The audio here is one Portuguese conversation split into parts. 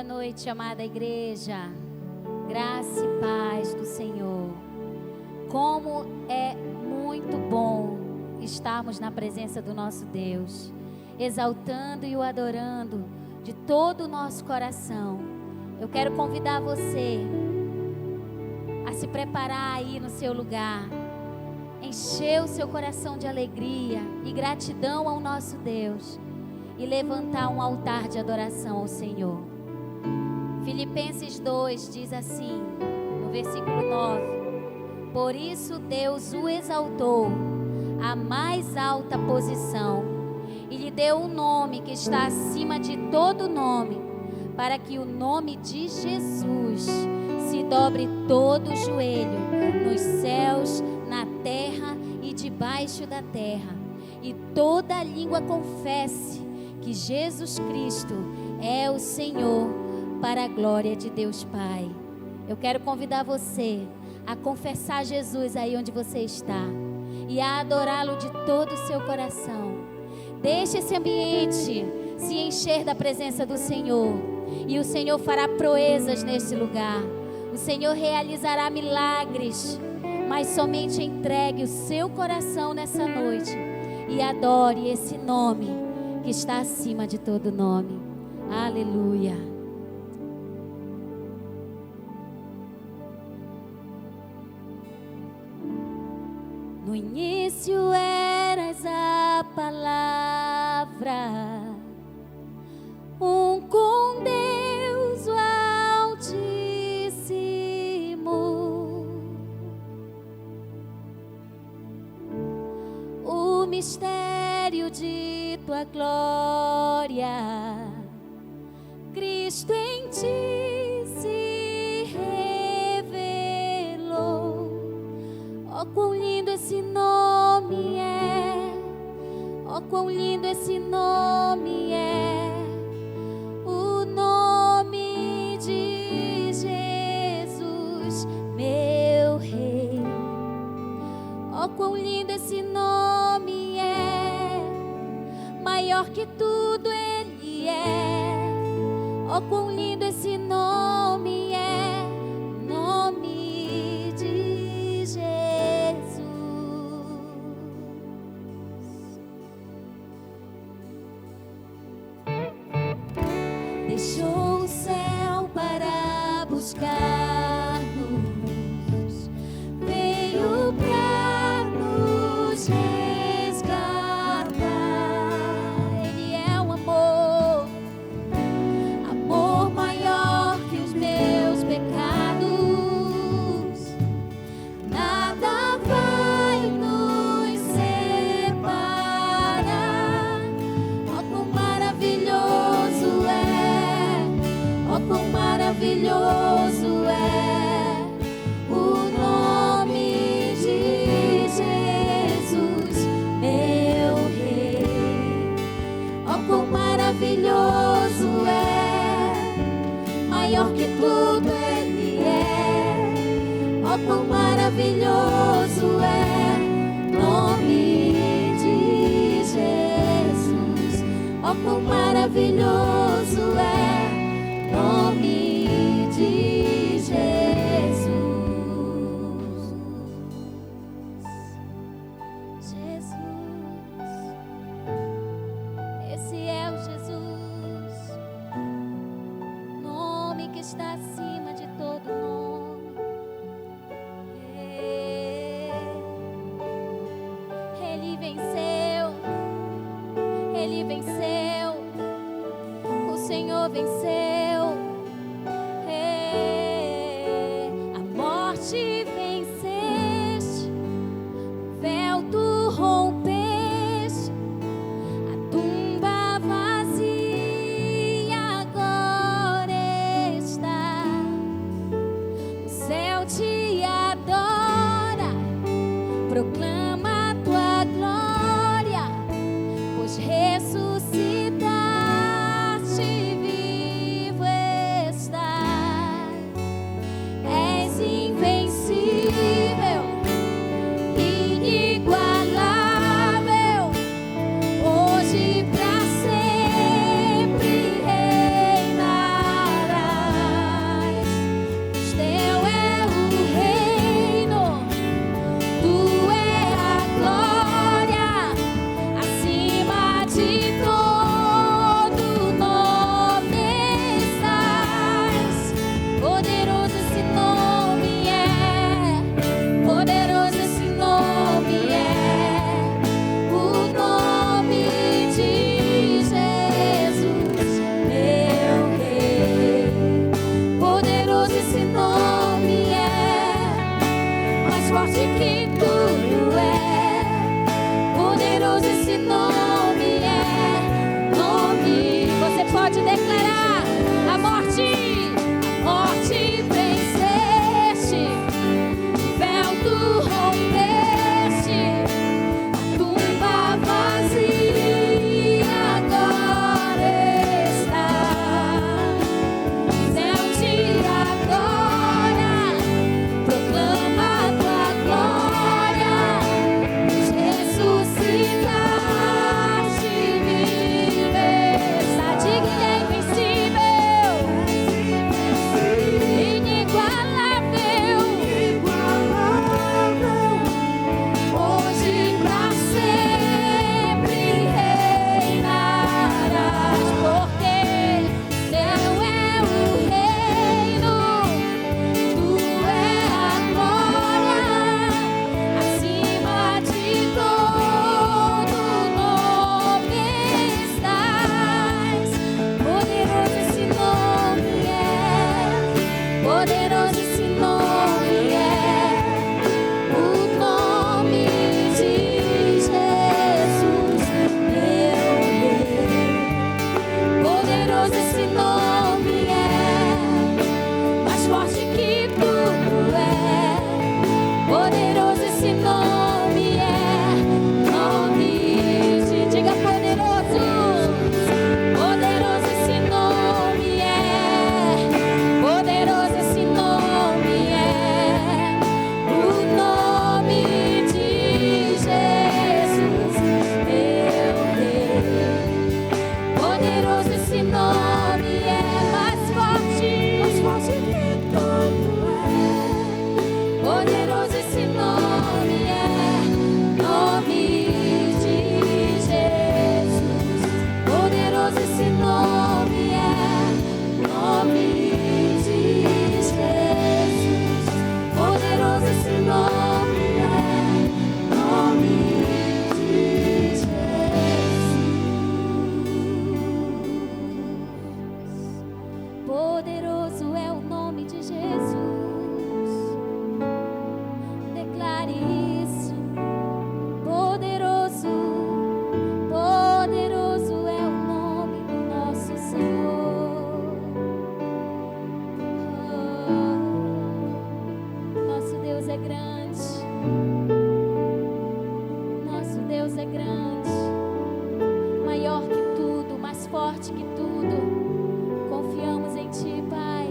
Boa noite, amada igreja. Graça e paz do Senhor. Como é muito bom estarmos na presença do nosso Deus, exaltando e o adorando de todo o nosso coração. Eu quero convidar você a se preparar aí no seu lugar, encher o seu coração de alegria e gratidão ao nosso Deus e levantar um altar de adoração ao Senhor. Filipenses 2 diz assim, no versículo 9: por isso Deus o exaltou à mais alta posição e lhe deu um nome que está acima de todo nome, para que o nome de Jesus se dobre todo o joelho, nos céus, na terra e debaixo da terra, e toda língua confesse que Jesus Cristo é o Senhor, para a glória de Deus Pai. Eu quero convidar você a confessar Jesus aí onde você está e a adorá-lo de todo o seu coração. Deixe esse ambiente se encher da presença do Senhor, e o Senhor fará proezas nesse lugar. O Senhor realizará milagres, mas somente entregue o seu coração nessa noite e adore esse nome que está acima de todo nome. Aleluia. No início eras a palavra, com Deus o Altíssimo. O mistério de tua glória, Cristo em ti se revelou. Oh, quão lindo esse nome é! Oh, quão lindo esse nome é! O nome de Jesus, meu Rei. Oh, quão lindo esse nome é! Maior que tudo Ele é. Oh, quão lindo esse nome é! Nome de Jesus. Deixou o céu para buscar-nos, veio para nos resgatar. Ele é o amor, amor maior que os meus pecados. Nada vai nos separar. Oh, quão maravilhoso é! Oh, quão maravilhoso é o nome de Jesus, meu Rei. Oh, quão maravilhoso é! Maior que tudo Ele é. Oh, quão maravilhoso é nome de Jesus. Oh, quão maravilhoso é nome de Jesus. Jesus, esse é o Jesus, nome que está acima de todo nome. Ele venceu, Ele venceu, o Senhor venceu. A morte venceste, o véu tu rompeste, a tumba vazia agora está. O céu te adora, proclama a tua glória, pois ressuscitaste, vivo estás. És invencível, inigualável, hoje pra sempre reinarás. esse nome é, mais forte que tudo é. Poderoso esse nome é, nome. Você pode declarar a morte venceste, o véu tu rompeste, a tumba vazia agora está. O céu te adora, proclama a tua glória, ressuscitaste, vives, a digna é invencível, inigualável, hoje pra sempre reinarás, porque teu é o reino, tu é a glória, acima de todo nome estás. Poderoso esse nome é, poderoso esse nome é, o nome de Jesus, meu Deus. Poderoso esse nome é, mais forte que tudo é. Poderoso esse nome é, nome de, diga poderoso. Poderoso esse nome é, poderoso esse nome é, o nome de Jesus, meu Deus. Poderoso esse nome é, mais forte que tudo é. Poderoso esse nome é, nome de Jesus. Poderoso esse nome é, nome de Jesus. Poderoso esse nome é, nome de Jesus. Poderoso é o nome de Jesus. Declare isso. Poderoso, poderoso é o nome do nosso Senhor. Nosso Deus é grande. Nosso Deus é grande. Maior que tudo, mais forte que tudo. Confiamos em Ti, Pai.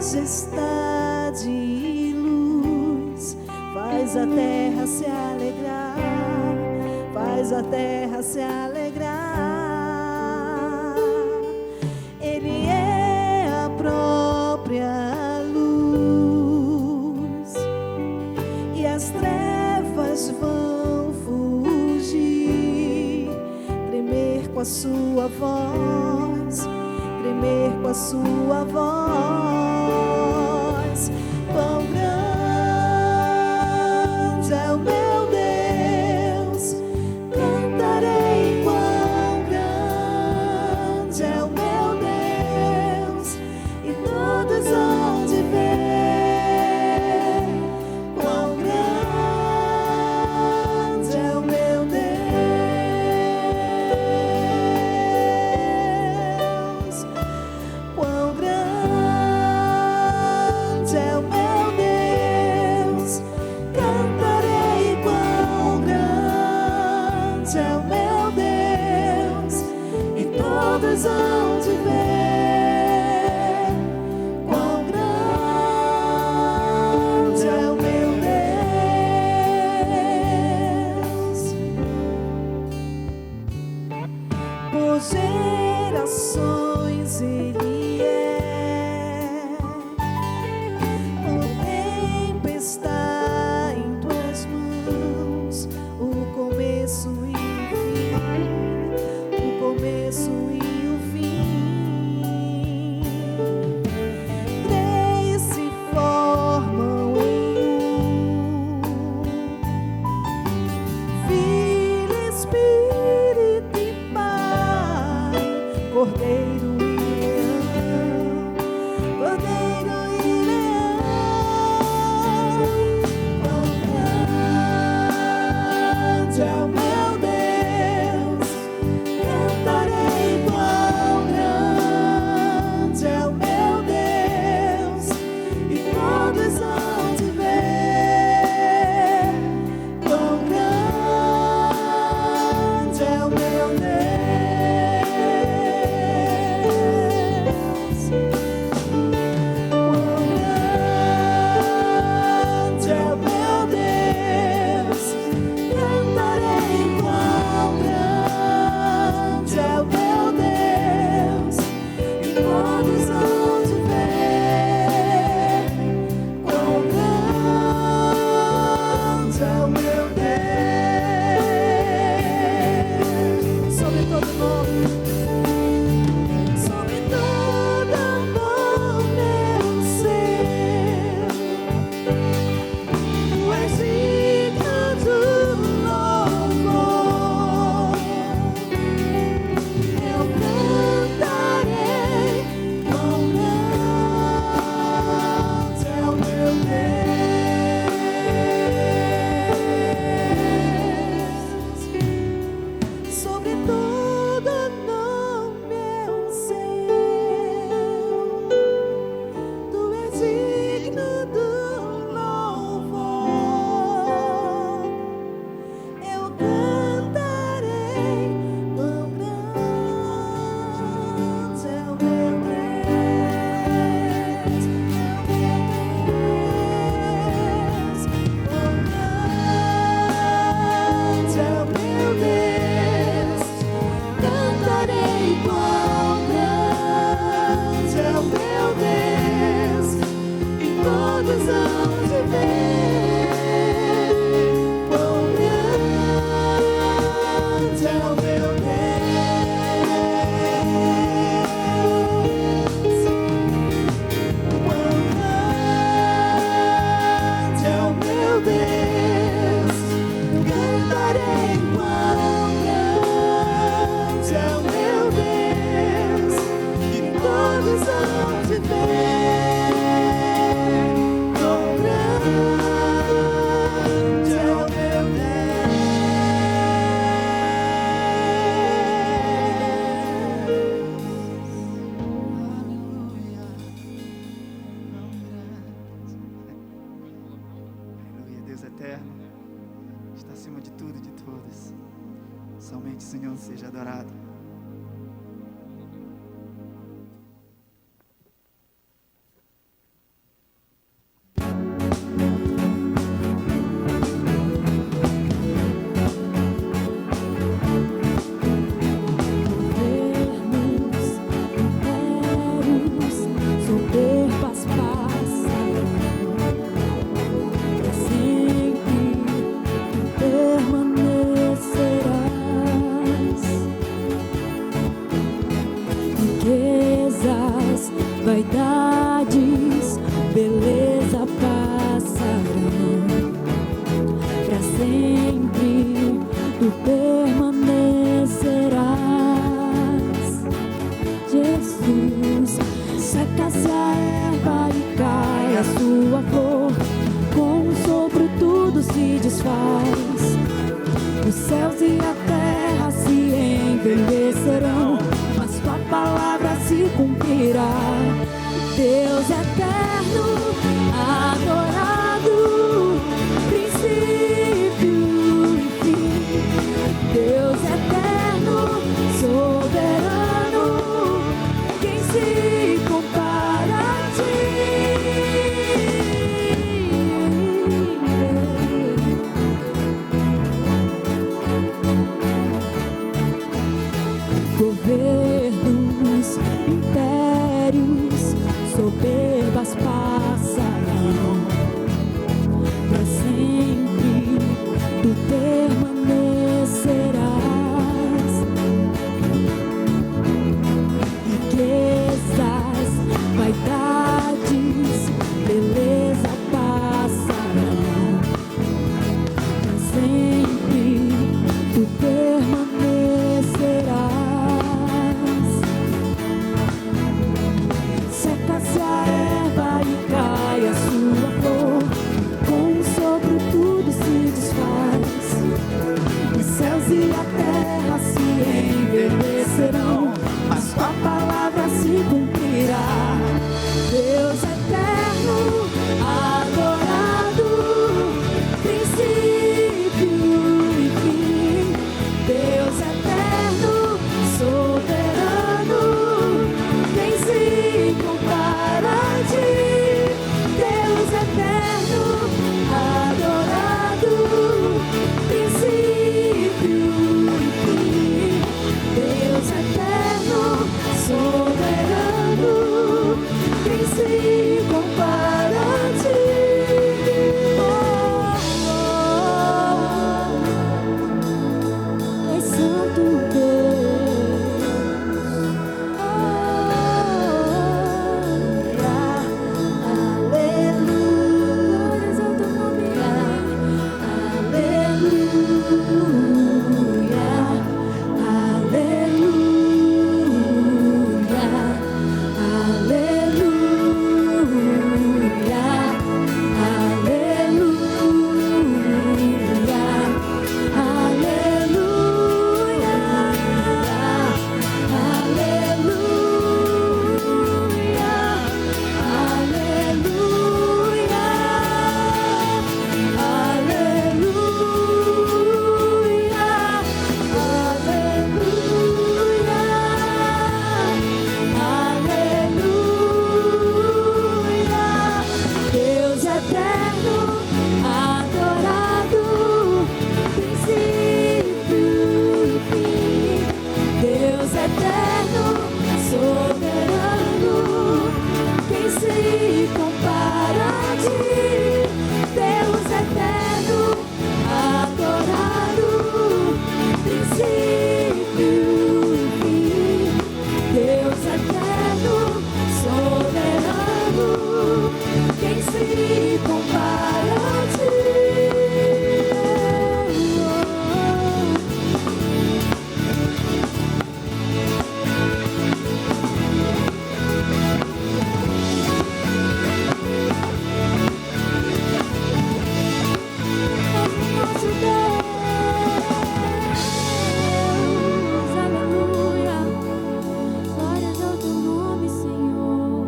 majestade e luz, faz a terra se alegrar, faz a terra se alegrar. Ele é a própria luz e as trevas vão fugir, tremer com a sua voz, tremer com a sua voz. Quão grande é o meu Deus, cantarei. Quão grande é o meu Deus, e todos hão de ver. Quão grande é o meu Deus, quão grande é o meu Deus, cantarei. Quão grande é o meu Deus, e todos hão de ver. Quão grande é o meu Deus. Por gerações Ele é. O tempo está em tuas mãos, o começo e o fim, o começo e o fim. Três se formam em um: Filho, Espírito e Pai, Cordeiro e Leão, Cordeiro e Leão. Quão grande é o meu Deus, cantarei. Quão grande é o meu Deus, e todos hão de ver. Quão grande é o meu Deus, quão grande é o meu Deus, cantarei. Quão grande é o meu Deus, e todos hão de ver. Quão grande é o meu Deus, sobre todo nome, sobre todo nome eu sei. Tu és digno do louvor. Eu cantarei. Quão grande é o meu Deus, sobre todo nome eu sei. Tu és digno do louvor. Eu cantarei. Quão grande é o meu Deus, quão grande é o meu Deus, cantarei. Quão grande é o meu Deus, e todos hão de ver. Quão grande é o meu Deus, quão grande é o meu Deus, cantarei. Quão grande é o meu Deus, e todos hão de ver. Quão grande é o meu Aleluia, Deus eterno, está acima de tudo e de todos. Somente o Senhor seja adorado. vaidades, beleza passarão. Para sempre tu permanecerás. Jesus, seca-se a erva e cai a sua flor, com um sopro tudo se desfaz. Os céus e a terra se envelhecerão, mas tua palavra se cumprirá. Deus eterno, adorado, princípio e fim. Deus eterno, soberano, quem se compara a ti? Governos, impérios, soberbas passarão. Para sempre tu permanecerás. Riquezas, vaidades, beleza passarão. Para sempre tu permanecerás. Seca-se a erva e cai a sua flor, com um sopro tudo se desfaz. Os céus e a terra se envelhecerão, mas tua palavra se cumprirá. Deus eterno, adorado, princípio e fim. Deus eterno, soberano, quem se compara a ti? Deus eterno, adorado, princípio e fim. Deus eterno, soberano, quem se compara a ti? És santo Deus. Deus eterno, adorado, princípio e fim. Deus eterno, soberano, quem se compara a ti? Deus eterno, adorado, princípio e fim. Deus eterno, soberano, quem se compara a ti? Nosso Deus, aleluia, glórias ao teu nome, Senhor.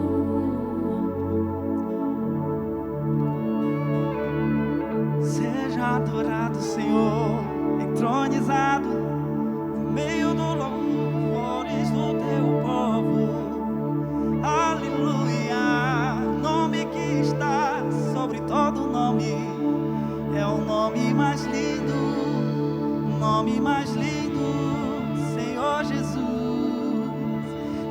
Seja adorado, Senhor, entronizado no meio dos louvores do teu povo. Aleluia, nome que está sobre todo nome, é o nome mais lindo, o nome mais lindo, Senhor Jesus.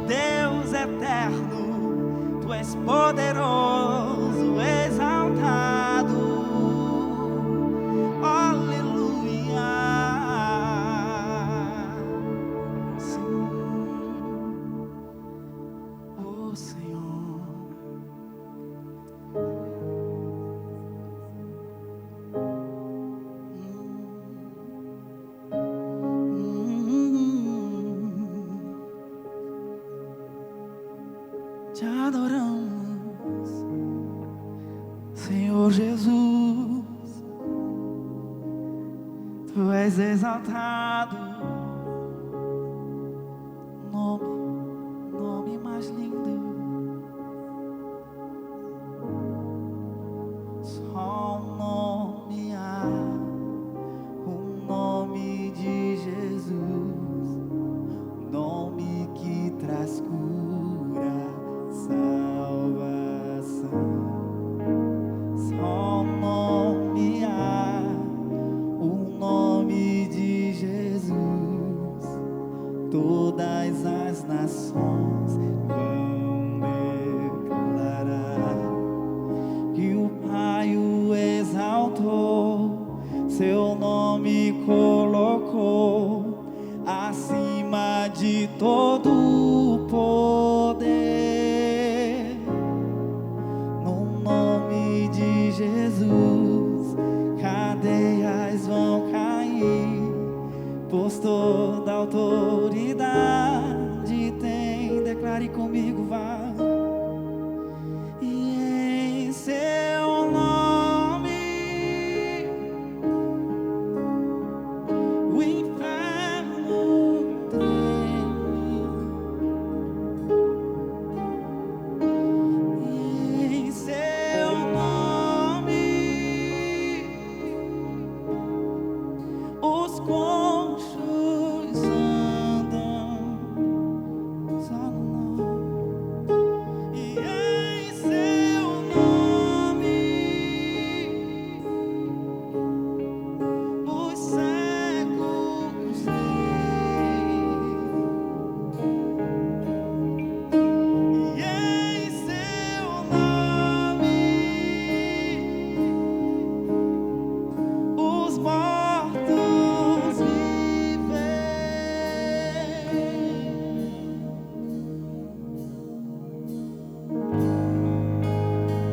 Deus eterno, tu és poderoso, exaltado. Aleluia. Senhor, oh Senhor. Senhor Jesus, Tu és exaltado. Nome mais lindo. Só um nome há, o nome de Jesus, nome que traz cura, salvação. Só um nome há, o nome de Jesus, todas as nações vão declarar que o Pai o exaltou, seu nome colocou acima de todo o poder. No nome de Jesus, cadeias vão cair, pois toda autoridade tem. Declare comigo, vá. E em seu nome o inferno treme. E em seu nome os conchos andam. Só no nome. E em seu nome os cegos veem. E em seu nome os mortos vivem.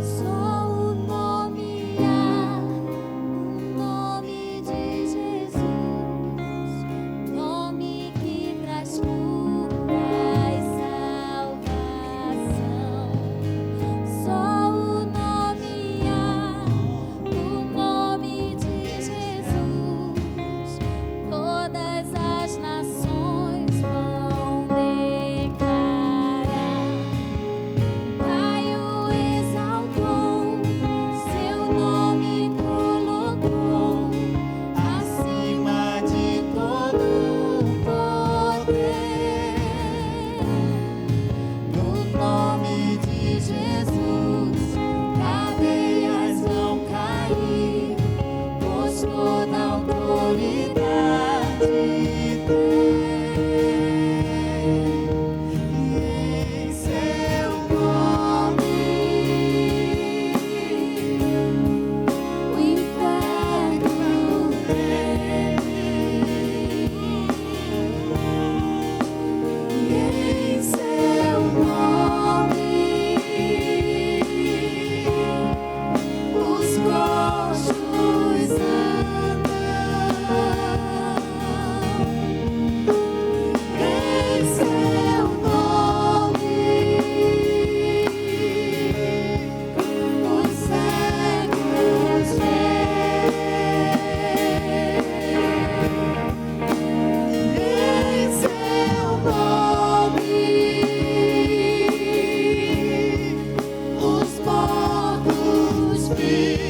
Só o nome há, o nome de Jesus, nome que traz cura e salvação. Só o nome há, o nome de Jesus, todas as nações vão declarar. Pai o exaltou, seu nome colocou acima de todo o poder. No nome de Jesus, cadeias vão cair, pois toda autoridade tem. E em seu nome o inferno treme. E em seu nome os coxos andam. Em seu nome os cegos veem. Em seu nome os mortos vivem.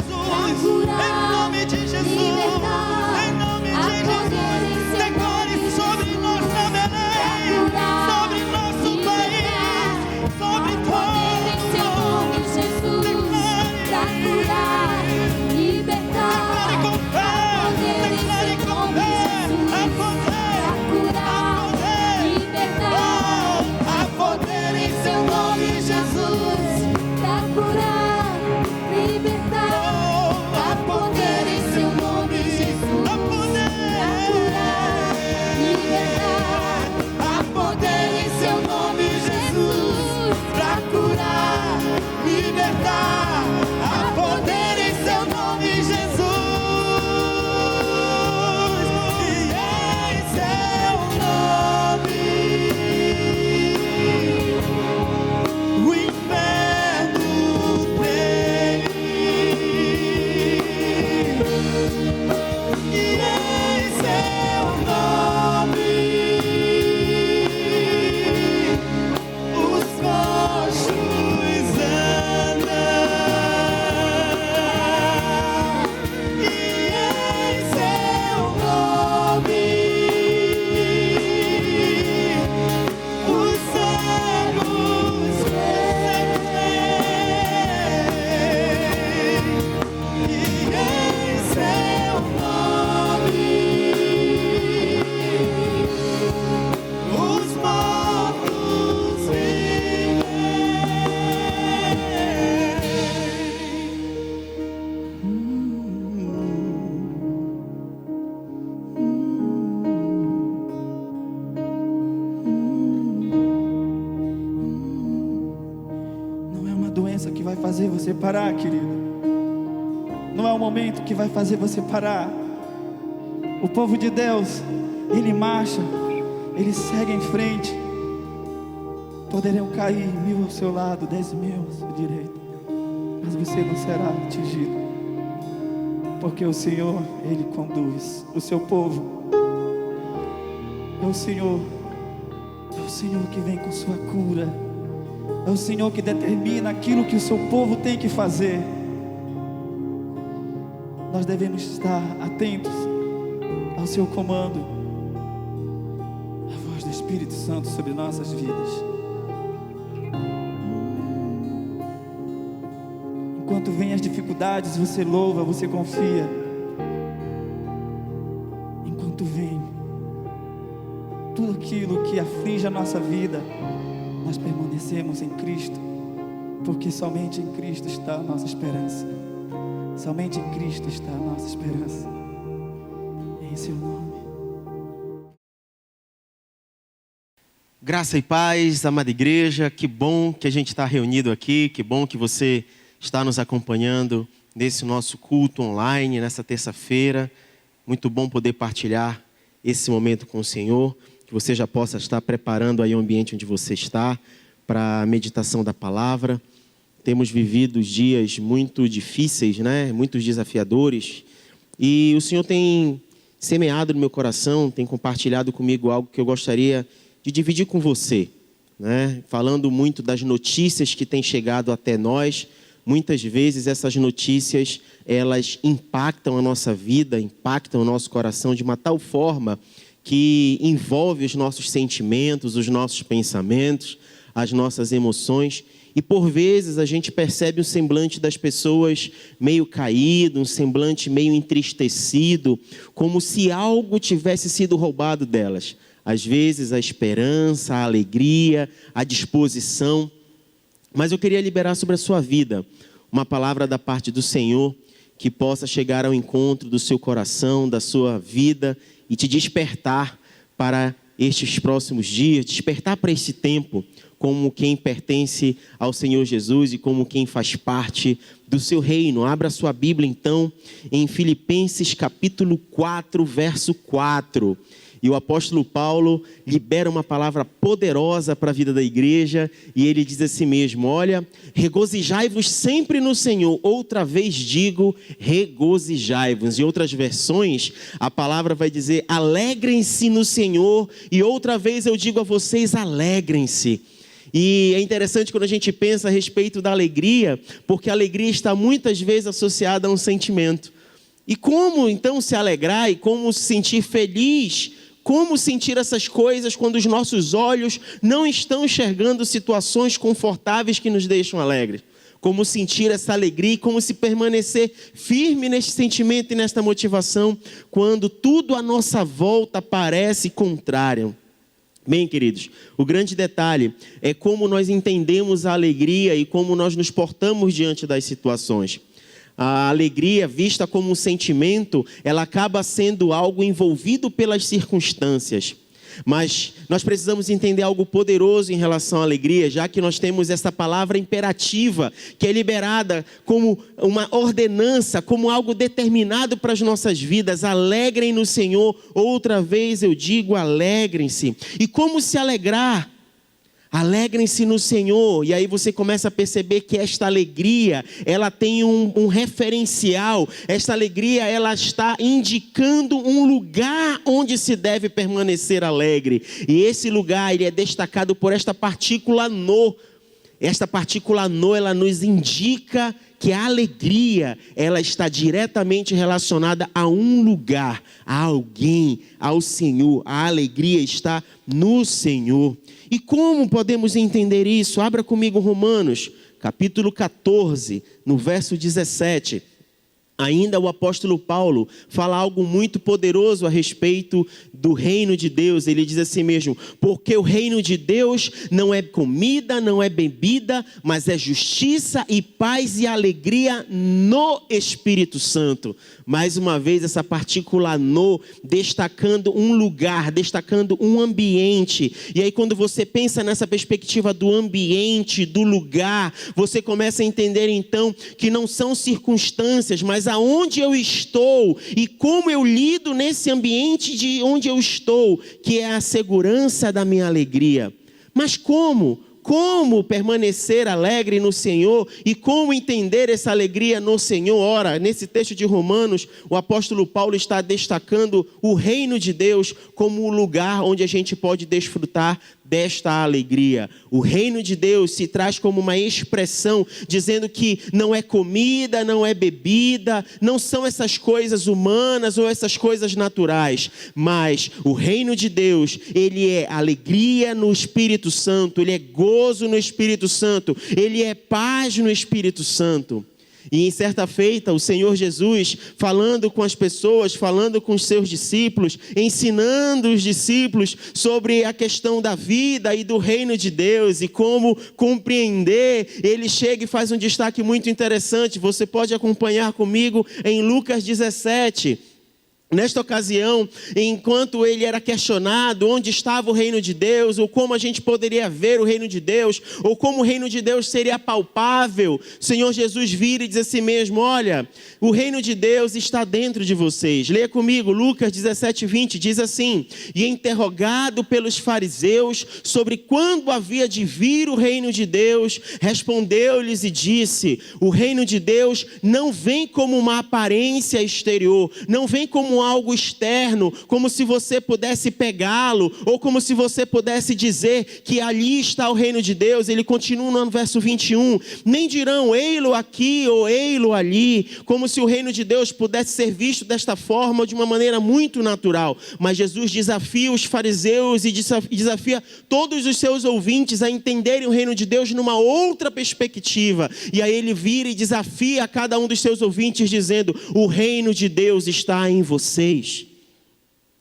Jesus. Em nome de Jesus. Em nome de Jesus. Declare sobre nossa Belém, sobre nosso país, sobre todo. Em seu nome, Jesus, pra curar, libertar. Declare com fé, declare com fé. Há poder, há poder, libertar. há poder em seu nome, Jesus. Pra curar, libertar. Há poder em seu nome, Jesus. Há poder, Pra curar, libertar. há poder em seu nome, Jesus. Pra curar, libertar. Há poder em seu nome, Jesus. E em seu nome o inferno treme. E em seu nome os coxos andam. E em seu nome os cegos veem. E em seu nome os mortos vivem. Não é uma doença que vai fazer você parar, querido. Não é um momento que vai fazer você parar. O povo de Deus, ele marcha, ele segue em frente. Poderão cair 1000 ao seu lado, 10.000 ao seu direito, mas você não será atingido, porque o Senhor, ele conduz o seu povo. É o Senhor que vem com sua cura. É o Senhor que determina aquilo que o seu povo tem que fazer. Nós devemos estar atentos ao seu comando, a voz do Espírito Santo sobre nossas vidas. Enquanto vem as dificuldades, você louva, você confia. Enquanto vem tudo aquilo que aflige a nossa vida, nós permanecemos em Cristo, porque somente em Cristo está a nossa esperança. Somente em Cristo está a nossa esperança. Em seu nome. Graça e paz, amada igreja, que bom que a gente está reunido aqui, que bom que você está nos acompanhando nesse nosso culto online, nessa terça-feira. Muito bom poder partilhar esse momento com o Senhor, que você já possa estar preparando aí o ambiente onde você está para a meditação da palavra. Temos vivido dias muito difíceis, né? Muito desafiadores, e o Senhor tem semeado no meu coração, tem compartilhado comigo algo que eu gostaria de dividir com você, né? Falando muito das notícias que têm chegado até nós. Muitas vezes essas notícias, elas impactam a nossa vida, impactam o nosso coração de uma tal forma que envolve os nossos sentimentos, os nossos pensamentos, as nossas emoções. E por vezes a gente percebe o semblante das pessoas meio caído, um semblante meio entristecido, como se algo tivesse sido roubado delas. Às vezes a esperança, a alegria, a disposição. Mas eu queria liberar sobre a sua vida uma palavra da parte do Senhor que possa chegar ao encontro do seu coração, da sua vida e te despertar para estes próximos dias, despertar para esse tempo como quem pertence ao Senhor Jesus e como quem faz parte do seu reino. Abra sua Bíblia então em Filipenses capítulo 4, verso 4. E o apóstolo Paulo libera uma palavra poderosa para a vida da igreja, e ele diz assim mesmo: olha, regozijai-vos sempre no Senhor. Outra vez digo, regozijai-vos. Em outras versões, a palavra vai dizer, alegrem-se no Senhor. E outra vez eu digo a vocês, alegrem-se. E é interessante quando a gente pensa a respeito da alegria, porque a alegria está muitas vezes associada a um sentimento. E como então se alegrar e como se sentir feliz? Como sentir essas coisas quando os nossos olhos não estão enxergando situações confortáveis que nos deixam alegres? Como sentir essa alegria e como se permanecer firme neste sentimento e nesta motivação quando tudo à nossa volta parece contrário? Bem, queridos, o grande detalhe é como nós entendemos a alegria e como nós nos portamos diante das situações. A alegria, vista como um sentimento, ela acaba sendo algo envolvido pelas circunstâncias. Mas nós precisamos entender algo poderoso em relação à alegria, já que nós temos essa palavra imperativa, que é liberada como uma ordenança, como algo determinado para as nossas vidas. Alegrem no Senhor. Outra vez eu digo, alegrem-se. E como se alegrar? Alegrem-se no Senhor. E aí você começa a perceber que esta alegria, ela tem um referencial. Esta alegria, ela está indicando um lugar onde se deve permanecer alegre. E esse lugar, ele é destacado por esta partícula no. Esta partícula no, ela nos indica que a alegria, ela está diretamente relacionada a um lugar, a alguém, ao Senhor. A alegria está no Senhor. E como podemos entender isso? Abra comigo Romanos, capítulo 14, no verso 17. Ainda o apóstolo Paulo fala algo muito poderoso a respeito do reino de Deus. Ele diz assim mesmo: porque o reino de Deus não é comida, não é bebida, mas é justiça e paz e alegria no Espírito Santo. Mais uma vez essa partícula no, destacando um lugar, destacando um ambiente. E aí quando você pensa nessa perspectiva do ambiente, do lugar, você começa a entender então que não são circunstâncias, mas aonde eu estou e como eu lido nesse ambiente de onde eu estou, que é a segurança da minha alegria. Mas como? Como permanecer alegre no Senhor e como entender essa alegria no Senhor? Ora, nesse texto de Romanos, o apóstolo Paulo está destacando o reino de Deus como o lugar onde a gente pode desfrutar desta alegria. O reino de Deus se traz como uma expressão, dizendo que não é comida, não é bebida, não são essas coisas humanas ou essas coisas naturais, mas o reino de Deus, ele é alegria no Espírito Santo, ele é gozo no Espírito Santo, ele é paz no Espírito Santo. E em certa feita, o Senhor Jesus, falando com as pessoas, falando com os seus discípulos, ensinando os discípulos sobre a questão da vida e do reino de Deus e como compreender, ele chega e faz um destaque muito interessante. Você pode acompanhar comigo em Lucas 17. Nesta ocasião, enquanto ele era questionado onde estava o reino de Deus, ou como a gente poderia ver o reino de Deus, ou como o reino de Deus seria palpável, o Senhor Jesus vira e diz assim mesmo: olha, o reino de Deus está dentro de vocês. Leia comigo, Lucas 17, 20, diz assim: e interrogado pelos fariseus sobre quando havia de vir o reino de Deus, respondeu-lhes e disse: o reino de Deus não vem como uma aparência exterior, não vem como algo externo, como se você pudesse pegá-lo, ou como se você pudesse dizer que ali está o reino de Deus. Ele continua no verso 21, nem dirão ei-lo aqui ou ei-lo ali, como se o reino de Deus pudesse ser visto desta forma, de uma maneira muito natural. Mas Jesus desafia os fariseus e desafia todos os seus ouvintes a entenderem o reino de Deus numa outra perspectiva. E aí ele vira e desafia a cada um dos seus ouvintes dizendo: o reino de Deus está em vocês.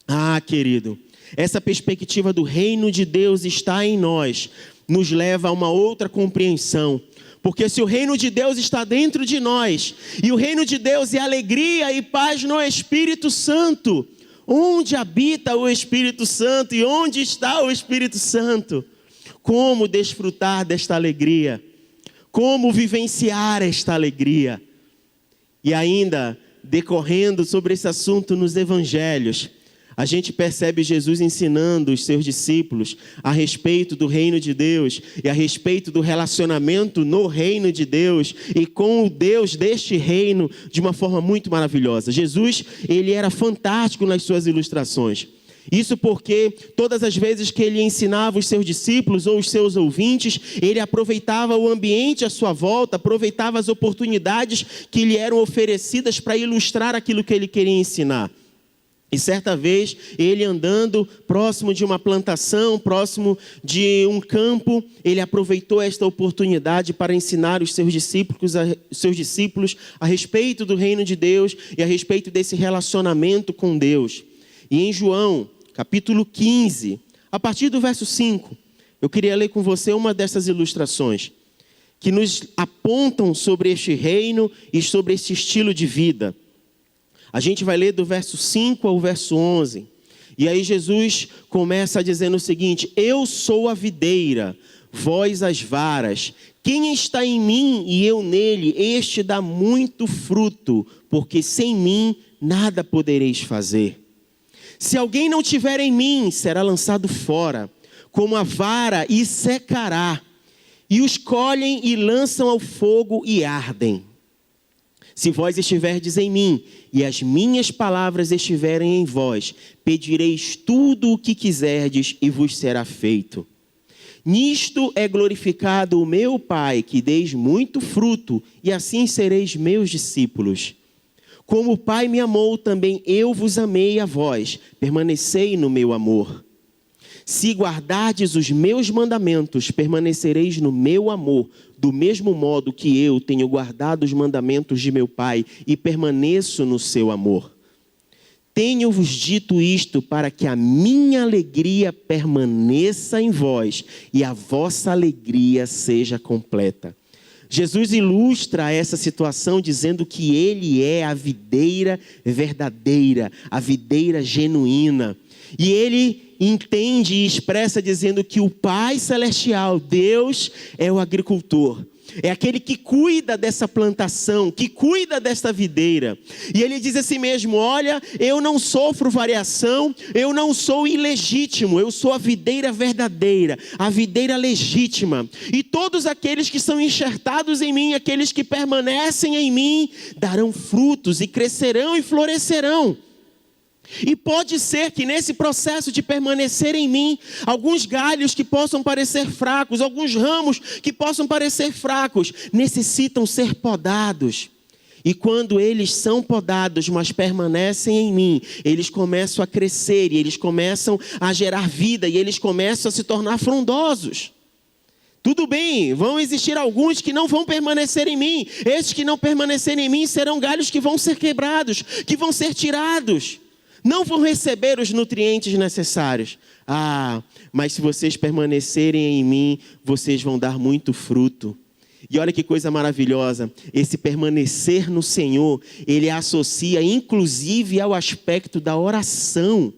Ah, querido, essa perspectiva do reino de Deus está em nós, nos leva a uma outra compreensão. Porque se o reino de Deus está dentro de nós, e o reino de Deus é alegria e paz no Espírito Santo, onde habita o Espírito Santo e onde está o Espírito Santo? Como desfrutar desta alegria? Como vivenciar esta alegria? E ainda, decorrendo sobre esse assunto nos evangelhos, a gente percebe Jesus ensinando os seus discípulos a respeito do reino de Deus e a respeito do relacionamento no reino de Deus e com o Deus deste reino de uma forma muito maravilhosa. Jesus, ele era fantástico nas suas ilustrações. Isso porque todas as vezes que ele ensinava os seus discípulos ou os seus ouvintes, ele aproveitava o ambiente à sua volta, aproveitava as oportunidades que lhe eram oferecidas para ilustrar aquilo que ele queria ensinar. E certa vez, ele andando próximo de uma plantação, próximo de um campo, ele aproveitou esta oportunidade para ensinar os seus discípulos a respeito do reino de Deus e a respeito desse relacionamento com Deus. E em João, capítulo 15, a partir do verso 5, eu queria ler com você uma dessas ilustrações que nos apontam sobre este reino e sobre este estilo de vida. A gente vai ler do verso 5 ao verso 11. E aí Jesus começa dizendo o seguinte: eu sou a videira, vós as varas. Quem está em mim e eu nele, este dá muito fruto, porque sem mim nada podereis fazer. Se alguém não tiver em mim, será lançado fora, como a vara, e secará. E os colhem e lançam ao fogo e ardem. Se vós estiverdes em mim, e as minhas palavras estiverem em vós, pedireis tudo o que quiserdes, e vos será feito. Nisto é glorificado o meu Pai, que deis muito fruto, e assim sereis meus discípulos. Como o Pai me amou, também eu vos amei a vós, permanecei no meu amor. Se guardardes os meus mandamentos, permanecereis no meu amor, do mesmo modo que eu tenho guardado os mandamentos de meu Pai e permaneço no seu amor. Tenho-vos dito isto para que a minha alegria permaneça em vós e a vossa alegria seja completa. Jesus ilustra essa situação dizendo que ele é a videira verdadeira, a videira genuína. E ele entende e expressa dizendo que o Pai Celestial, Deus, é o agricultor. É aquele que cuida dessa plantação, que cuida desta videira. E ele diz assim mesmo: olha, eu não sofro variação, eu não sou ilegítimo, eu sou a videira verdadeira, a videira legítima. E todos aqueles que são enxertados em mim, aqueles que permanecem em mim, darão frutos e crescerão e florescerão. E pode ser que nesse processo de permanecer em mim, alguns galhos que possam parecer fracos, alguns ramos que possam parecer fracos, necessitam ser podados. E quando eles são podados, mas permanecem em mim, eles começam a crescer e eles começam a gerar vida e eles começam a se tornar frondosos. Tudo bem, vão existir alguns que não vão permanecer em mim. Esses que não permanecerem em mim serão galhos que vão ser quebrados, que vão ser tirados. Não vão receber os nutrientes necessários. Mas se vocês permanecerem em mim, vocês vão dar muito fruto. E olha que coisa maravilhosa, esse permanecer no Senhor, ele associa inclusive ao aspecto da oração.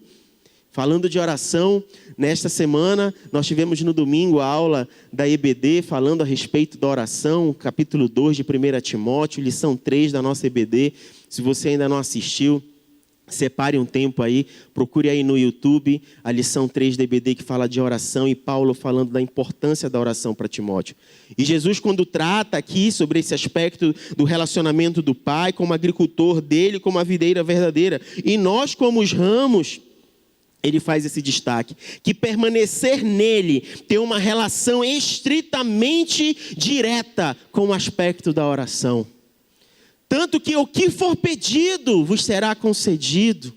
Falando de oração, nesta semana, nós tivemos no domingo a aula da EBD, falando a respeito da oração, capítulo 2 de 1 Timóteo, lição 3 da nossa EBD. Se você ainda não assistiu, separe um tempo aí, procure aí no YouTube a lição 3 da EBD que fala de oração e Paulo falando da importância da oração para Timóteo. E Jesus, quando trata aqui sobre esse aspecto do relacionamento do Pai como agricultor dele, como a videira verdadeira, e nós como os ramos, ele faz esse destaque, que permanecer nele tem uma relação estritamente direta com o aspecto da oração. Tanto que o que for pedido vos será concedido.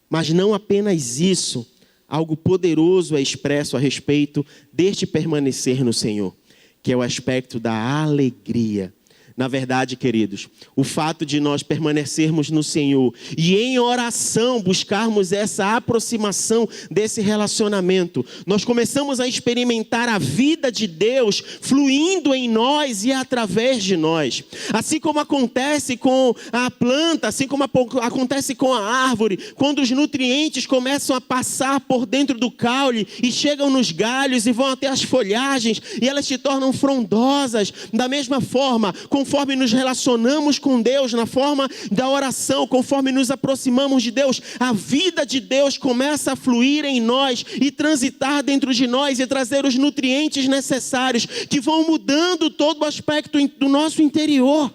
Mas não apenas isso, algo poderoso é expresso a respeito deste permanecer no Senhor, que é o aspecto da alegria. Na verdade, queridos, o fato de nós permanecermos no Senhor e em oração buscarmos essa aproximação desse relacionamento, nós começamos a experimentar a vida de Deus fluindo em nós e através de nós. Assim como acontece com a planta, assim como acontece com a árvore, quando os nutrientes começam a passar por dentro do caule e chegam nos galhos e vão até as folhagens e elas se tornam frondosas. Da mesma forma, conforme nos relacionamos com Deus, na forma da oração, conforme nos aproximamos de Deus, a vida de Deus começa a fluir em nós e transitar dentro de nós e trazer os nutrientes necessários que vão mudando todo o aspecto do nosso interior.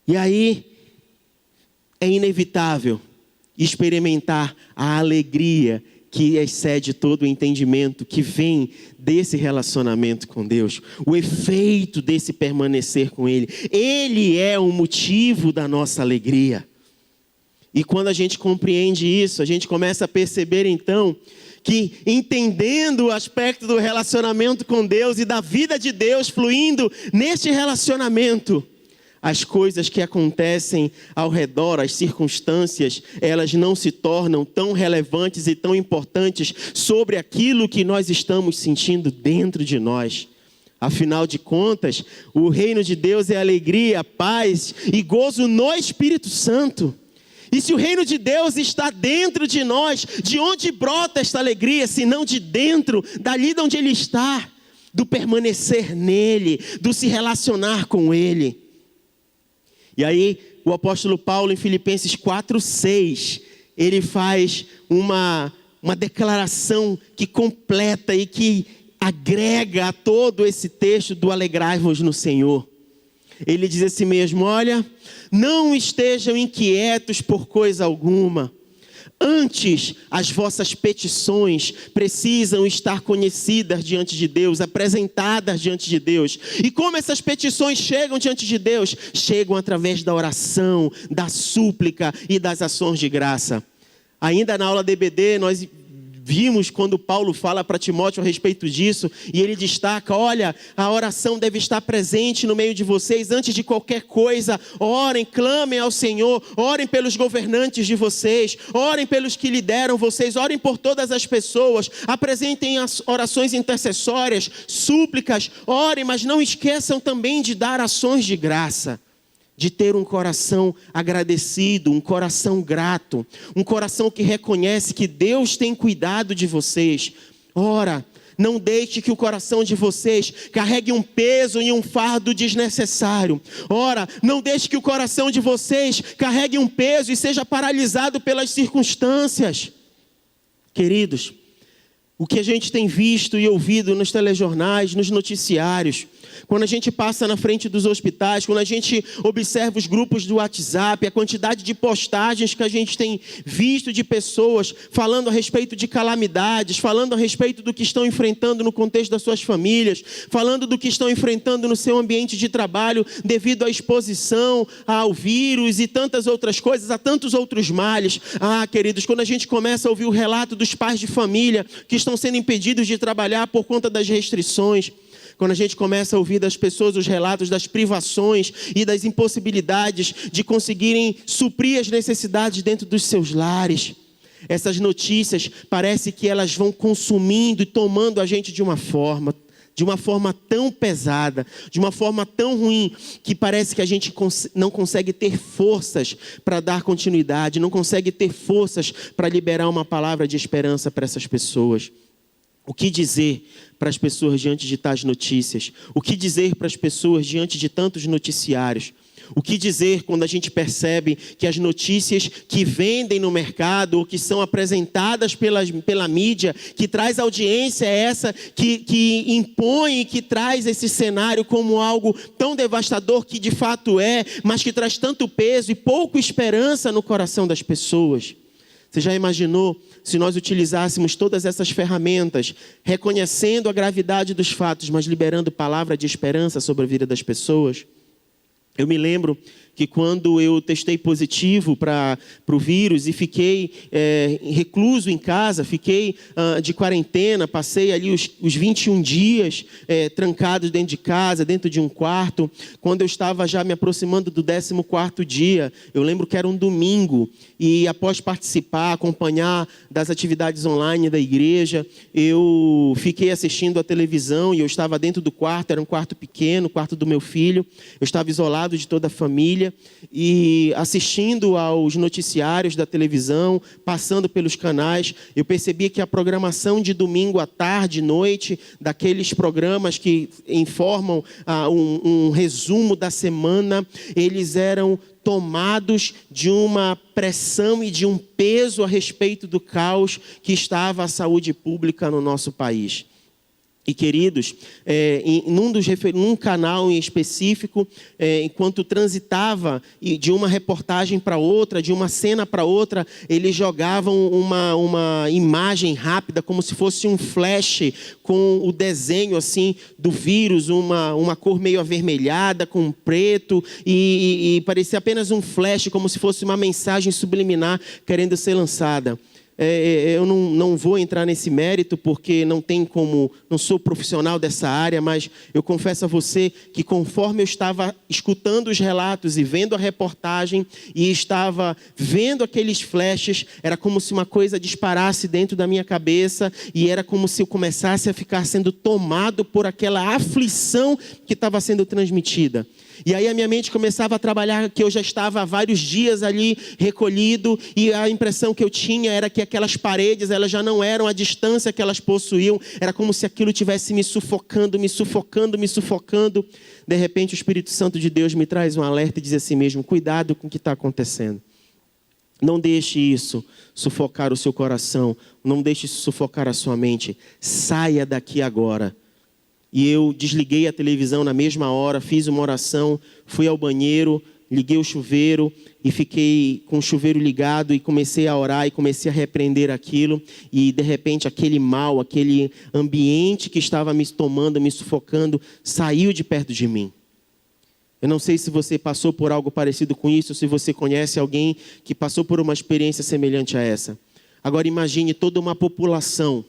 E aí é inevitável, experimentar a alegria que excede todo o entendimento, que vem desse relacionamento com Deus, o efeito desse permanecer com Ele. Ele é o motivo da nossa alegria. E quando a gente compreende isso, a gente começa a perceber então que, entendendo o aspecto do relacionamento com Deus e da vida de Deus fluindo neste relacionamento, as coisas que acontecem ao redor, as circunstâncias, elas não se tornam tão relevantes e tão importantes sobre aquilo que nós estamos sentindo dentro de nós. Afinal de contas, o reino de Deus é alegria, paz e gozo no Espírito Santo. E se o reino de Deus está dentro de nós, de onde brota esta alegria, se não de dentro, dali de onde Ele está, do permanecer nele, do se relacionar com Ele. E aí, o apóstolo Paulo, em Filipenses 4:6, ele faz uma declaração que completa e que agrega a todo esse texto do alegrai-vos no Senhor. Ele diz assim mesmo: olha, não estejam inquietos por coisa alguma. Antes, as vossas petições precisam estar conhecidas diante de Deus, apresentadas diante de Deus. E como essas petições chegam diante de Deus? Chegam através da oração, da súplica e das ações de graça. Ainda na aula DBD, nós vimos quando Paulo fala para Timóteo a respeito disso, e ele destaca: olha, a oração deve estar presente no meio de vocês. Antes de qualquer coisa, orem, clamem ao Senhor, orem pelos governantes de vocês, orem pelos que lideram vocês, orem por todas as pessoas, apresentem as orações intercessórias, súplicas, orem, mas não esqueçam também de dar ações de graça. De ter um coração agradecido, um coração grato, um coração que reconhece que Deus tem cuidado de vocês. Ora, não deixe que o coração de vocês carregue um peso e um fardo desnecessário. Ora, não deixe que o coração de vocês carregue um peso e seja paralisado pelas circunstâncias. Queridos, o que a gente tem visto e ouvido nos telejornais, nos noticiários, quando a gente passa na frente dos hospitais, quando a gente observa os grupos do WhatsApp, a quantidade de postagens que a gente tem visto de pessoas falando a respeito de calamidades, falando a respeito do que estão enfrentando no contexto das suas famílias, falando do que estão enfrentando no seu ambiente de trabalho devido à exposição ao vírus e tantas outras coisas, a tantos outros males. Queridos, quando a gente começa a ouvir o relato dos pais de família que estão sendo impedidos de trabalhar por conta das restrições, quando a gente começa a ouvir das pessoas os relatos das privações e das impossibilidades de conseguirem suprir as necessidades dentro dos seus lares, essas notícias parece que elas vão consumindo e tomando a gente de uma forma tão pesada, de uma forma tão ruim, que parece que a gente não consegue ter forças para dar continuidade, não consegue ter forças para liberar uma palavra de esperança para essas pessoas. O que dizer para as pessoas diante de tais notícias? O que dizer para as pessoas diante de tantos noticiários? O que dizer quando a gente percebe que as notícias que vendem no mercado ou que são apresentadas pela mídia, que traz audiência, é essa que impõe e que traz esse cenário como algo tão devastador que de fato é, mas que traz tanto peso e pouco esperança no coração das pessoas? Você já imaginou se nós utilizássemos todas essas ferramentas, reconhecendo a gravidade dos fatos, mas liberando palavra de esperança sobre a vida das pessoas? Eu me lembro que quando eu testei positivo para o vírus e fiquei recluso em casa, fiquei de quarentena, passei ali os 21 dias trancados dentro de casa, dentro de um quarto. Quando eu estava já me aproximando do 14º dia, eu lembro que era um domingo, e após participar, acompanhar das atividades online da igreja, eu fiquei assistindo a televisão e eu estava dentro do quarto, era um quarto pequeno, o quarto do meu filho, eu estava isolado de toda a família, e assistindo aos noticiários da televisão, passando pelos canais, eu percebi que a programação de domingo à tarde, noite, daqueles programas que informam um resumo da semana, eles eram tomados de uma pressão e de um peso a respeito do caos que estava a saúde pública no nosso país. E queridos, num canal em específico, enquanto transitava de uma reportagem para outra, de uma cena para outra, eles jogavam uma imagem rápida, como se fosse um flash, com o desenho assim do vírus, uma cor meio avermelhada, com preto, e parecia apenas um flash, como se fosse uma mensagem subliminar querendo ser lançada. Eu não vou entrar nesse mérito porque não sou profissional dessa área, mas eu confesso a você que conforme eu estava escutando os relatos e vendo a reportagem e estava vendo aqueles flashes, era como se uma coisa disparasse dentro da minha cabeça e era como se eu começasse a ficar sendo tomado por aquela aflição que estava sendo transmitida. E aí a minha mente começava a trabalhar que eu já estava há vários dias ali recolhido e a impressão que eu tinha era que aquelas paredes, elas já não eram a distância que elas possuíam, era como se aquilo estivesse me sufocando. De repente o Espírito Santo de Deus me traz um alerta e diz assim mesmo: cuidado com o que está acontecendo. Não deixe isso sufocar o seu coração, não deixe isso sufocar a sua mente, saia daqui agora. E eu desliguei a televisão na mesma hora, fiz uma oração, fui ao banheiro, liguei o chuveiro e fiquei com o chuveiro ligado e comecei a orar e comecei a repreender aquilo. E de repente aquele mal, aquele ambiente que estava me tomando, me sufocando, saiu de perto de mim. Eu não sei se você passou por algo parecido com isso, se você conhece alguém que passou por uma experiência semelhante a essa. Agora imagine toda uma população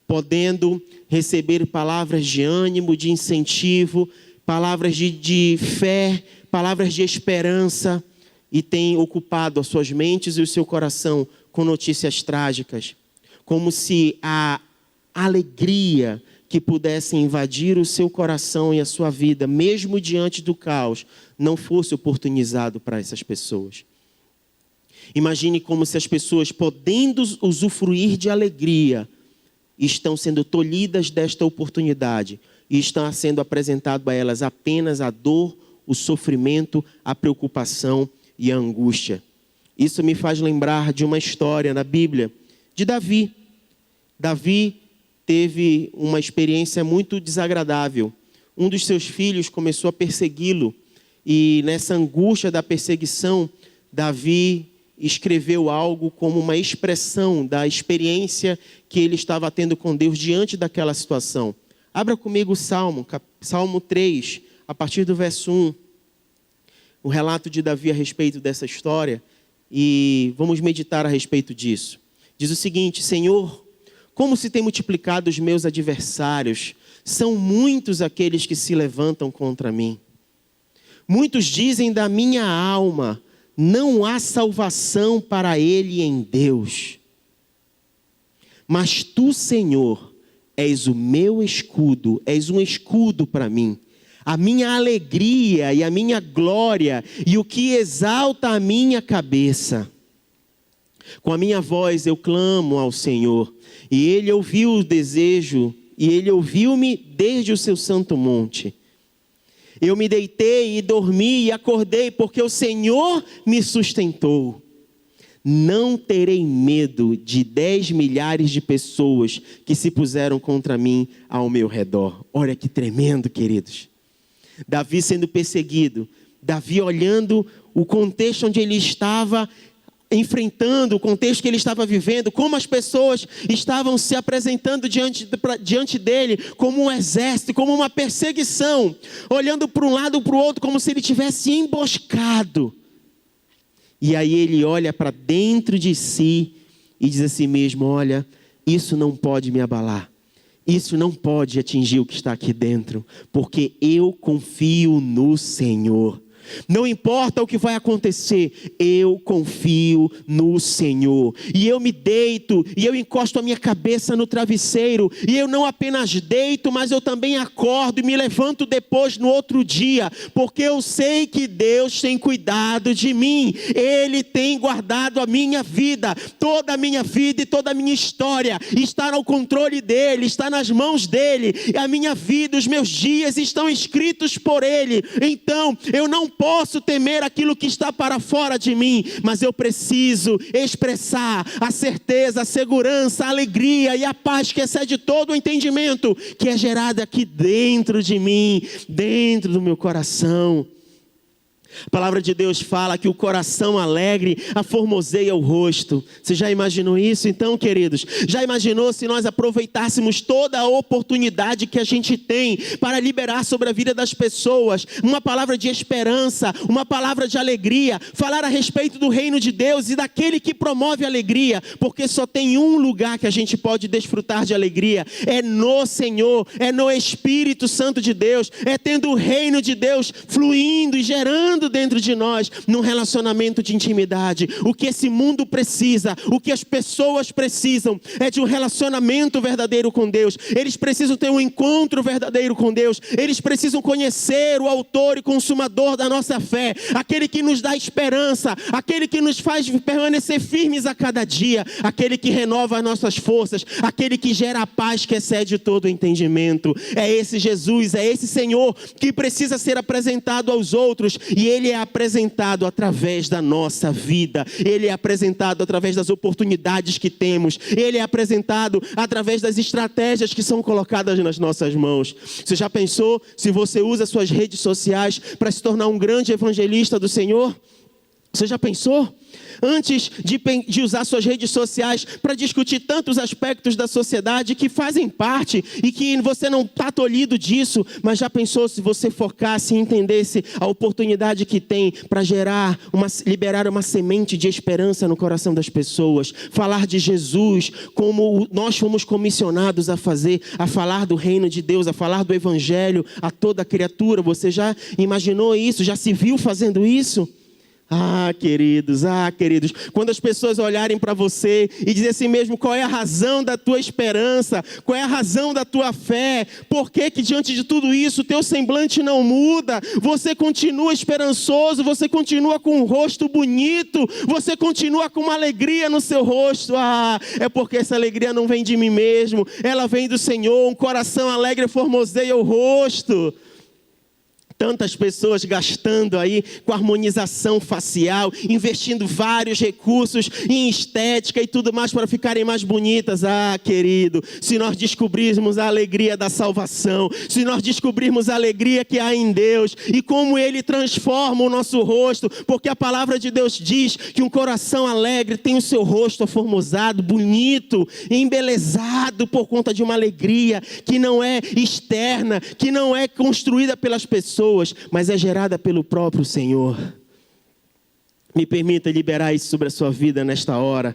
podendo receber palavras de ânimo, de incentivo, palavras de fé, palavras de esperança, e tem ocupado as suas mentes e o seu coração com notícias trágicas, como se a alegria que pudesse invadir o seu coração e a sua vida, mesmo diante do caos, não fosse oportunizado para essas pessoas. Imagine como se as pessoas, podendo usufruir de alegria, estão sendo tolhidas desta oportunidade e está sendo apresentado a elas apenas a dor, o sofrimento, a preocupação e a angústia. Isso me faz lembrar de uma história na Bíblia de Davi. Davi teve uma experiência muito desagradável. Um dos seus filhos começou a persegui-lo e nessa angústia da perseguição, Davi escreveu algo como uma expressão da experiência que ele estava tendo com Deus diante daquela situação. Abra comigo o Salmo 3, a partir do verso 1. O relato de Davi a respeito dessa história e vamos meditar a respeito disso. Diz o seguinte: Senhor, como se tem multiplicado os meus adversários, são muitos aqueles que se levantam contra mim. Muitos dizem da minha alma: não há salvação para ele em Deus. Mas tu, Senhor, és o meu escudo, és um escudo para mim, a minha alegria e a minha glória e o que exalta a minha cabeça. Com a minha voz eu clamo ao Senhor, e ele ouviu o desejo, e ele ouviu-me desde o seu santo monte. Eu me deitei e dormi e acordei, porque o Senhor me sustentou. Não terei medo de 10 milhares de pessoas que se puseram contra mim ao meu redor. Olha que tremendo, queridos. Davi sendo perseguido, Davi olhando o contexto onde ele estava enfrentando, o contexto que ele estava vivendo, como as pessoas estavam se apresentando diante dele, como um exército, como uma perseguição, olhando para um lado e para o outro, como se ele tivesse emboscado. E aí ele olha para dentro de si e diz assim mesmo: olha, isso não pode me abalar, isso não pode atingir o que está aqui dentro, porque eu confio no Senhor. Não importa o que vai acontecer, eu confio no Senhor. E eu me deito, e eu encosto a minha cabeça no travesseiro, e eu não apenas deito, mas eu também acordo e me levanto depois no outro dia, porque eu sei que Deus tem cuidado de mim. Ele tem guardado a minha vida, toda a minha vida e toda a minha história está no controle dele, está nas mãos dele. E a minha vida, os meus dias estão escritos por ele. Então eu não posso temer aquilo que está para fora de mim, mas eu preciso expressar a certeza, a segurança, a alegria e a paz que excede todo o entendimento, que é gerada aqui dentro de mim, dentro do meu coração. A palavra de Deus fala que o coração alegre aformoseia o rosto. Você já imaginou isso? Então, queridos, já imaginou se nós aproveitássemos toda a oportunidade que a gente tem para liberar sobre a vida das pessoas uma palavra de esperança, uma palavra de alegria, falar a respeito do reino de Deus e daquele que promove a alegria, porque só tem um lugar que a gente pode desfrutar de alegria, é no Senhor, é no Espírito Santo de Deus, é tendo o reino de Deus fluindo e gerando dentro de nós, num relacionamento de intimidade. O que esse mundo precisa, o que as pessoas precisam, é de um relacionamento verdadeiro com Deus. Eles precisam ter um encontro verdadeiro com Deus. Eles precisam conhecer o autor e consumador da nossa fé, aquele que nos dá esperança, aquele que nos faz permanecer firmes a cada dia, aquele que renova as nossas forças, aquele que gera a paz que excede todo o entendimento. É esse Jesus, é esse Senhor que precisa ser apresentado aos outros, e Ele é apresentado através da nossa vida, Ele é apresentado através das oportunidades que temos, Ele é apresentado através das estratégias que são colocadas nas nossas mãos. Você já pensou se você usa suas redes sociais para se tornar um grande evangelista do Senhor? Você já pensou? Antes de usar suas redes sociais para discutir tantos aspectos da sociedade que fazem parte e que você não está tolhido disso, mas já pensou se você focasse e entendesse a oportunidade que tem para liberar uma semente de esperança no coração das pessoas, falar de Jesus como nós fomos comissionados a fazer, a falar do reino de Deus, a falar do evangelho a toda criatura. Você já imaginou isso? Já se viu fazendo isso? Ah, queridos, quando as pessoas olharem para você e dizer assim mesmo, qual é a razão da tua esperança, qual é a razão da tua fé, por que diante de tudo isso o teu semblante não muda, você continua esperançoso, você continua com um rosto bonito, você continua com uma alegria no seu rosto? É porque essa alegria não vem de mim mesmo, ela vem do Senhor. Um coração alegre formoseia o rosto. Tantas pessoas gastando aí com harmonização facial, investindo vários recursos em estética e tudo mais para ficarem mais bonitas. Querido, se nós descobrirmos a alegria da salvação, se nós descobrirmos a alegria que há em Deus e como Ele transforma o nosso rosto, porque a palavra de Deus diz que um coração alegre tem o seu rosto aformosado, bonito, embelezado por conta de uma alegria que não é externa, que não é construída pelas pessoas, mas é gerada pelo próprio Senhor. Me permita liberar isso sobre a sua vida nesta hora.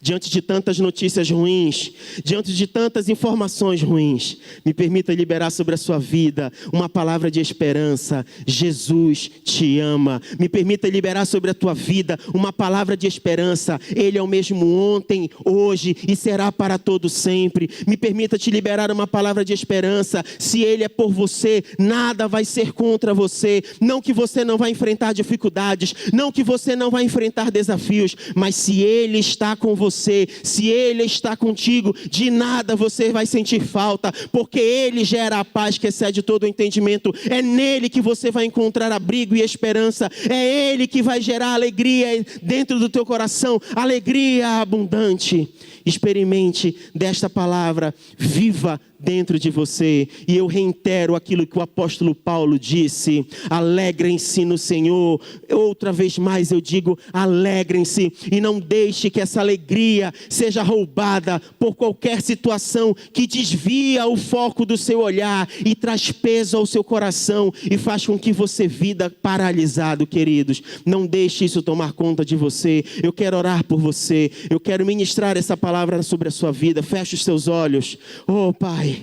Diante de tantas notícias ruins, diante de tantas informações ruins, me permita liberar sobre a sua vida uma palavra de esperança. Jesus te ama. Me permita liberar sobre a tua vida uma palavra de esperança. Ele é o mesmo ontem, hoje e será para todo sempre. Me permita te liberar uma palavra de esperança. Se Ele é por você, nada vai ser contra você. Não que você não vai enfrentar dificuldades, não que você não vai enfrentar desafios, mas se Ele está com você, se Ele está contigo, de nada você vai sentir falta, porque Ele gera a paz que excede todo o entendimento. É nele que você vai encontrar abrigo e esperança. É Ele que vai gerar alegria dentro do teu coração, alegria abundante. Experimente desta palavra, viva dentro de você. E eu reitero aquilo que o apóstolo Paulo disse: alegrem-se no Senhor. Outra vez mais eu digo, alegrem-se, e não deixe que essa alegria seja roubada por qualquer situação que desvia o foco do seu olhar e traz peso ao seu coração e faz com que você viva paralisado. Queridos, não deixe isso tomar conta de você. Eu quero orar por você, eu quero ministrar essa palavra sobre a sua vida. Feche os seus olhos. Oh Pai,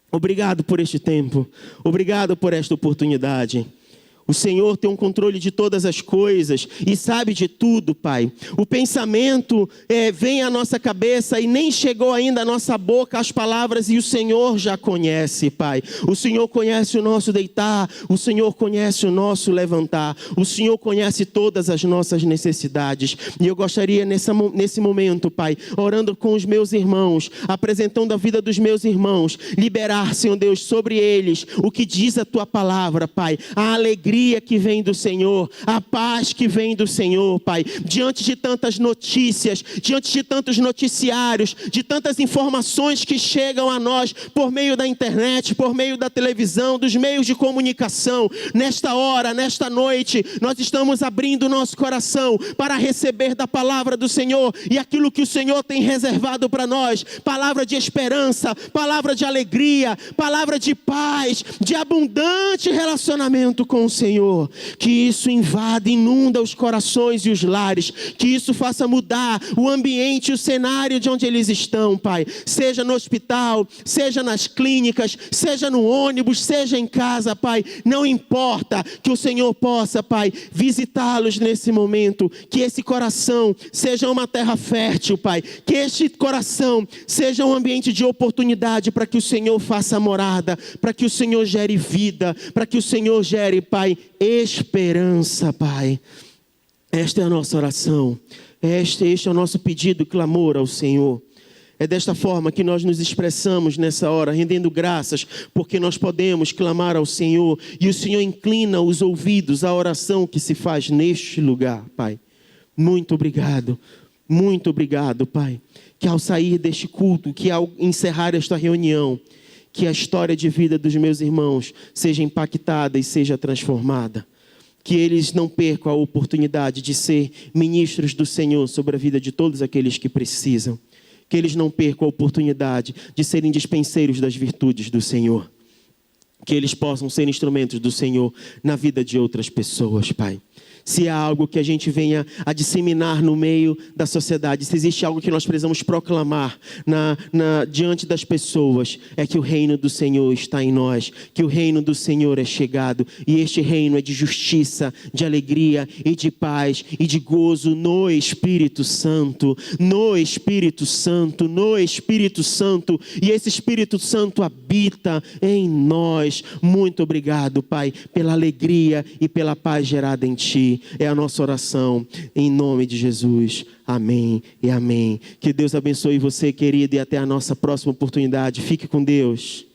obrigado por este tempo, obrigado por esta oportunidade. O Senhor tem um controle de todas as coisas e sabe de tudo, Pai. O pensamento vem à nossa cabeça e nem chegou ainda à nossa boca as palavras, e o Senhor já conhece, Pai. O Senhor conhece o nosso deitar, o Senhor conhece o nosso levantar, o Senhor conhece todas as nossas necessidades. E eu gostaria nesse momento, Pai, orando com os meus irmãos, apresentando a vida dos meus irmãos, liberar, Senhor Deus, sobre eles o que diz a Tua palavra, Pai, a alegria alegria que vem do Senhor, a paz que vem do Senhor, Pai. Diante de tantas notícias, diante de tantos noticiários, de tantas informações que chegam a nós por meio da internet, por meio da televisão, dos meios de comunicação, nesta hora, nesta noite, nós estamos abrindo o nosso coração para receber da palavra do Senhor e aquilo que o Senhor tem reservado para nós, palavra de esperança, palavra de alegria, palavra de paz, de abundante relacionamento com o Senhor. Que isso invada, inunda os corações e os lares, que isso faça mudar o ambiente, o cenário de onde eles estão, Pai, seja no hospital, seja nas clínicas, seja no ônibus, seja em casa, Pai, não importa, que o Senhor possa, Pai, visitá-los nesse momento, que esse coração seja uma terra fértil, Pai, que este coração seja um ambiente de oportunidade para que o Senhor faça morada, para que o Senhor gere vida, para que o Senhor gere, Pai, esperança, Pai. Esta é a nossa oração, este é o nosso pedido e clamor ao Senhor. É desta forma que nós nos expressamos nessa hora, rendendo graças, porque nós podemos clamar ao Senhor, e o Senhor inclina os ouvidos à oração que se faz neste lugar, Pai. Muito obrigado, Pai, que ao sair deste culto, que ao encerrar esta reunião, que a história de vida dos meus irmãos seja impactada e seja transformada. Que eles não percam a oportunidade de ser ministros do Senhor sobre a vida de todos aqueles que precisam. Que eles não percam a oportunidade de serem dispenseiros das virtudes do Senhor. Que eles possam ser instrumentos do Senhor na vida de outras pessoas, Pai. Se há algo que a gente venha a disseminar no meio da sociedade, se existe algo que nós precisamos proclamar diante das pessoas, é que o reino do Senhor está em nós, que o reino do Senhor é chegado, e este reino é de justiça, de alegria e de paz e de gozo no Espírito Santo, no Espírito Santo, no Espírito Santo, e esse Espírito Santo habita em nós. Muito obrigado, Pai, pela alegria e pela paz gerada em Ti. É a nossa oração, em nome de Jesus. Amém e amém. Que Deus abençoe você, querido, e até a nossa próxima oportunidade. Fique com Deus.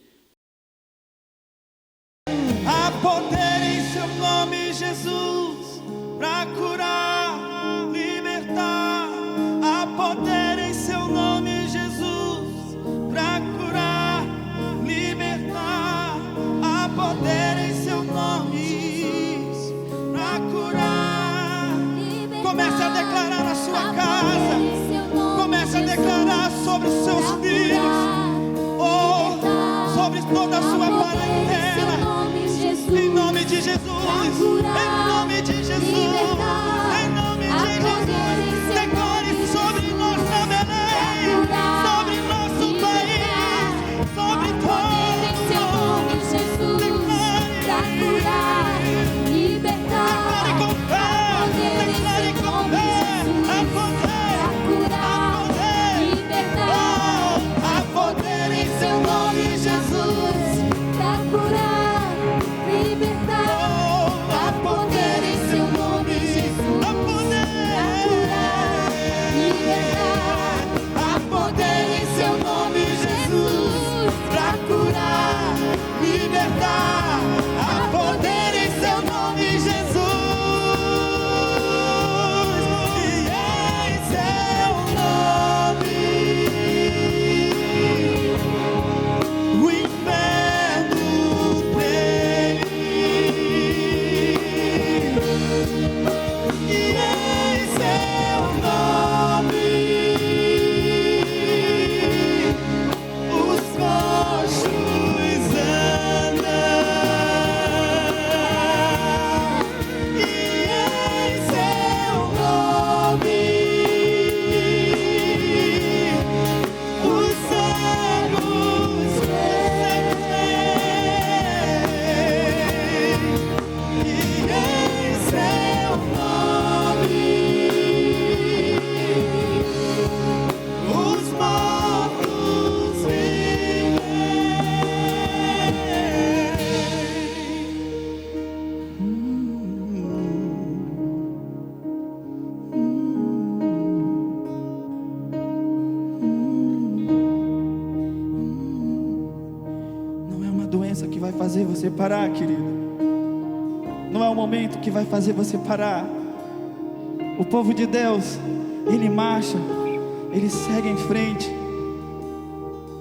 Há poder em seu nome, Jesus, para curar, libertar. Há poder em seu nome, Jesus, para curar, libertar. Há poder em seu nome, para curar. Comece a declarar na sua casa. Comece a declarar sobre os seus filhos, sobre toda a sua parentela. Em nome de Jesus, em nome de Jesus, em nome de Jesus. Declare sobre nossa Belém, sobre nosso país, sobre todo o mundo. Declare, declare com fé, declare com fé. Há poder, há poder, oh, há poder em seu nome, Jesus. Pra curar, libertar, há poder em seu nome, Jesus. Há poder, Pra curar, libertar, há poder em seu nome, Jesus. Pra curar, libertar, há poder em seu nome, Jesus. E em seu nome o inferno treme. E em seu nome os coxos andam. E em seu nome os cegos veem. E em seu nome os mortos vivem. Não é uma doença que vai fazer você parar, querido. Não é o momento que vai fazer você parar. O povo de Deus, ele marcha, ele segue em frente.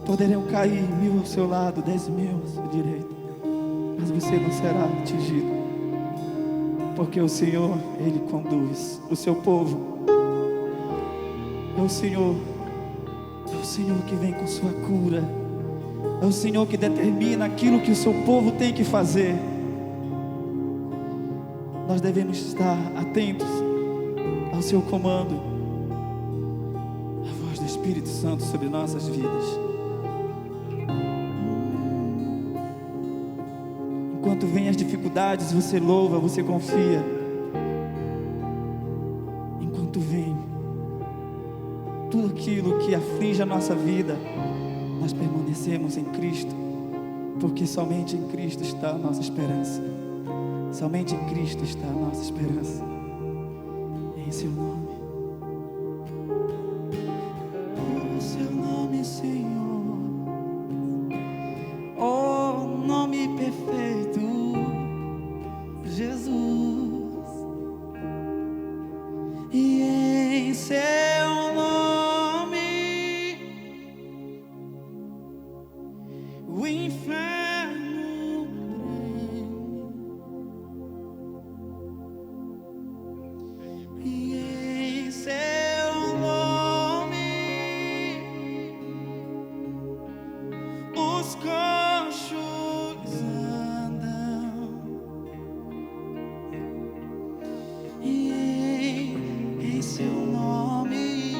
Poderão cair 1000 ao seu lado, 10.000 ao seu direito, mas você não será atingido, porque o Senhor, ele conduz o seu povo. É o Senhor que vem com sua cura. É o Senhor que determina aquilo que o seu povo tem que fazer. Nós devemos estar atentos ao seu comando, a voz do Espírito Santo sobre nossas vidas. Enquanto vem as dificuldades, você louva, você confia. Enquanto vem tudo aquilo que aflige a nossa vida, nós permanecemos em Cristo, porque somente em Cristo está a nossa esperança. Somente em Cristo está a nossa esperança. Em seu nome. O seu nome, Senhor. Oh, nome perfeito, Jesus. E em seu nome o inferno treme. E em seu nome os coxos andam. E em seu nome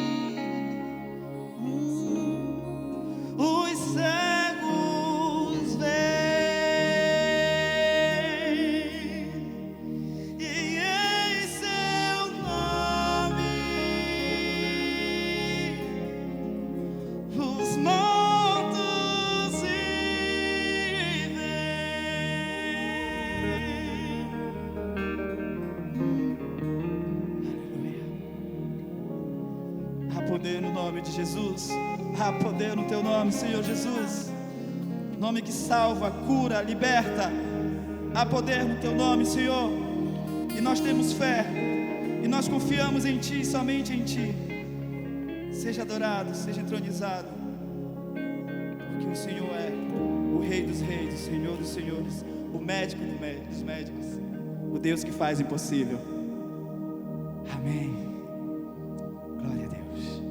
os cegos veem. E em seu nome os mortos vivem. Há poder no nome de Jesus. Há poder no teu nome, Senhor Jesus. Nome que salva, cura, liberta. Há poder no teu nome, Senhor. E nós temos fé. E nós confiamos em Ti, somente em Ti. Seja adorado, seja entronizado. Porque o Senhor é o Rei dos Reis, o Senhor dos Senhores, o médico dos médicos, o Deus que faz o impossível. Amém. Glória a Deus.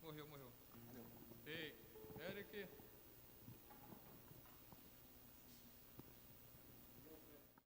Morreu. Ei.